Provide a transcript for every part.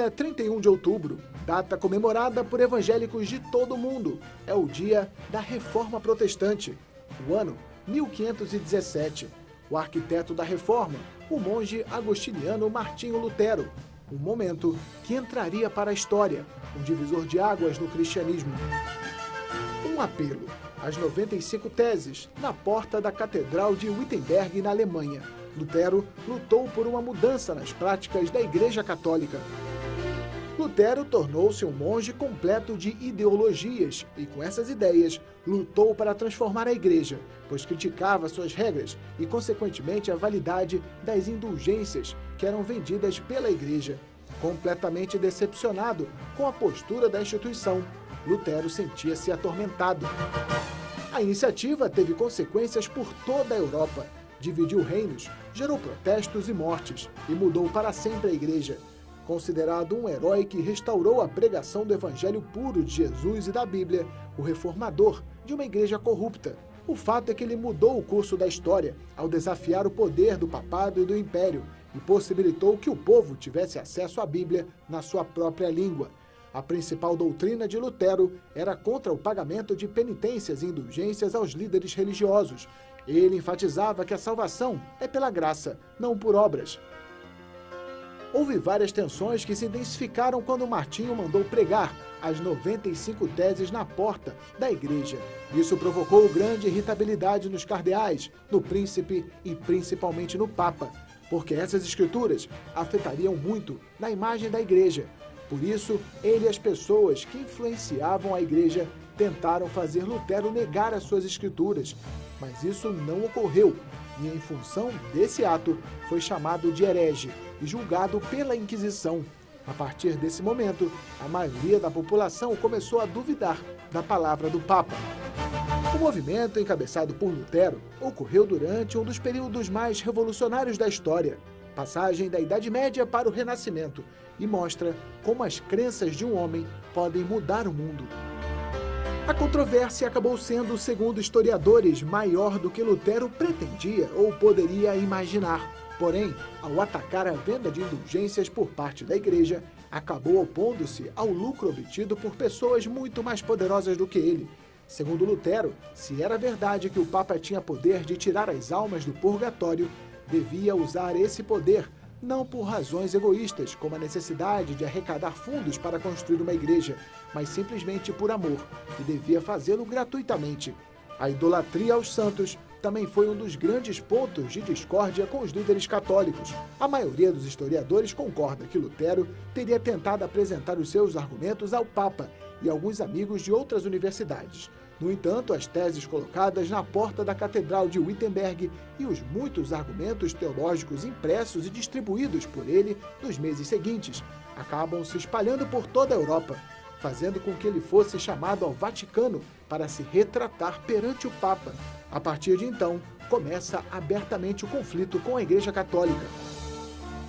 dia 31 de outubro, data comemorada por evangélicos de todo o mundo. É o dia da Reforma Protestante, o ano 1517. O arquiteto da Reforma, o monge agostiniano Martinho Lutero. Um momento que entraria para a história, um divisor de águas no cristianismo. Um apelo às 95 teses na porta da Catedral de Wittenberg, na Alemanha. Lutero lutou por uma mudança nas práticas da Igreja Católica. Lutero tornou-se um monge completo de ideologias e, com essas ideias, lutou para transformar a Igreja, pois criticava suas regras e, consequentemente, a validade das indulgências que eram vendidas pela Igreja. Completamente decepcionado com a postura da instituição, Lutero sentia-se atormentado. A iniciativa teve consequências por toda a Europa. Dividiu reinos, gerou protestos e mortes e mudou para sempre a Igreja. Considerado um herói que restaurou a pregação do Evangelho puro de Jesus e da Bíblia, o reformador de uma igreja corrupta. O fato é que ele mudou o curso da história ao desafiar o poder do papado e do império e possibilitou que o povo tivesse acesso à Bíblia na sua própria língua. A principal doutrina de Lutero era contra o pagamento de penitências e indulgências aos líderes religiosos. Ele enfatizava que a salvação é pela graça, não por obras. Houve várias tensões que se intensificaram quando Martinho mandou pregar as 95 teses na porta da igreja. Isso provocou grande irritabilidade nos cardeais, no príncipe e principalmente no papa, porque essas escrituras afetariam muito na imagem da igreja. Por isso, ele e as pessoas que influenciavam a igreja tentaram fazer Lutero negar as suas escrituras, mas isso não ocorreu e, em função desse ato, foi chamado de herege e julgado pela Inquisição. A partir desse momento, a maioria da população começou a duvidar da palavra do Papa. O movimento, encabeçado por Lutero, ocorreu durante um dos períodos mais revolucionários da história, passagem da Idade Média para o Renascimento, e mostra como as crenças de um homem podem mudar o mundo. A controvérsia acabou sendo, segundo historiadores, maior do que Lutero pretendia ou poderia imaginar. Porém, ao atacar a venda de indulgências por parte da Igreja, acabou opondo-se ao lucro obtido por pessoas muito mais poderosas do que ele. Segundo Lutero, se era verdade que o Papa tinha poder de tirar as almas do purgatório, devia usar esse poder não por razões egoístas, como a necessidade de arrecadar fundos para construir uma igreja, mas simplesmente por amor, e devia fazê-lo gratuitamente. A idolatria aos santos também foi um dos grandes pontos de discórdia com os líderes católicos. A maioria dos historiadores concorda que Lutero teria tentado apresentar os seus argumentos ao Papa e alguns amigos de outras universidades. No entanto, as teses colocadas na porta da Catedral de Wittenberg e os muitos argumentos teológicos impressos e distribuídos por ele nos meses seguintes acabam se espalhando por toda a Europa, fazendo com que ele fosse chamado ao Vaticano para se retratar perante o Papa. A partir de então, começa abertamente o conflito com a Igreja Católica.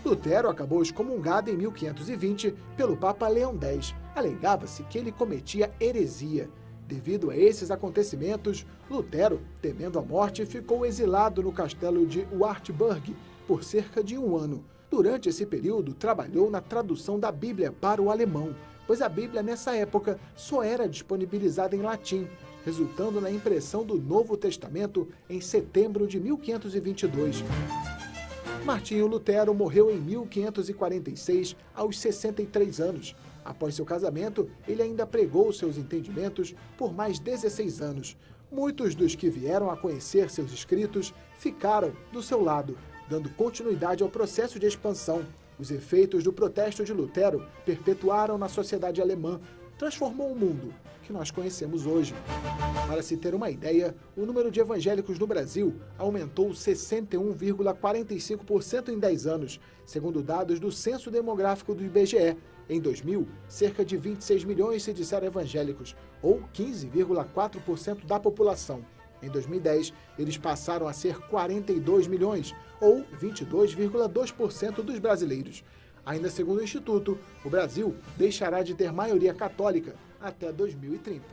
Lutero acabou excomungado em 1520 pelo Papa Leão X. Alegava-se que ele cometia heresia. Devido a esses acontecimentos, Lutero, temendo a morte, ficou exilado no castelo de Wartburg por cerca de um ano. Durante esse período, trabalhou na tradução da Bíblia para o alemão, pois a Bíblia nessa época só era disponibilizada em latim, resultando na impressão do Novo Testamento em setembro de 1522. Martinho Lutero morreu em 1546, aos 63 anos. Após seu casamento, ele ainda pregou seus entendimentos por mais 16 anos. Muitos dos que vieram a conhecer seus escritos ficaram do seu lado, dando continuidade ao processo de expansão. Os efeitos do protesto de Lutero perpetuaram na sociedade alemã, transformou o mundo que nós conhecemos hoje. Para se ter uma ideia, o número de evangélicos no Brasil aumentou 61,45% em 10 anos, segundo dados do Censo Demográfico do IBGE. Em 2000, cerca de 26 milhões se disseram evangélicos, ou 15,4% da população. Em 2010, eles passaram a ser 42 milhões, ou 22,2% dos brasileiros. Ainda segundo o Instituto, o Brasil deixará de ter maioria católica até 2030.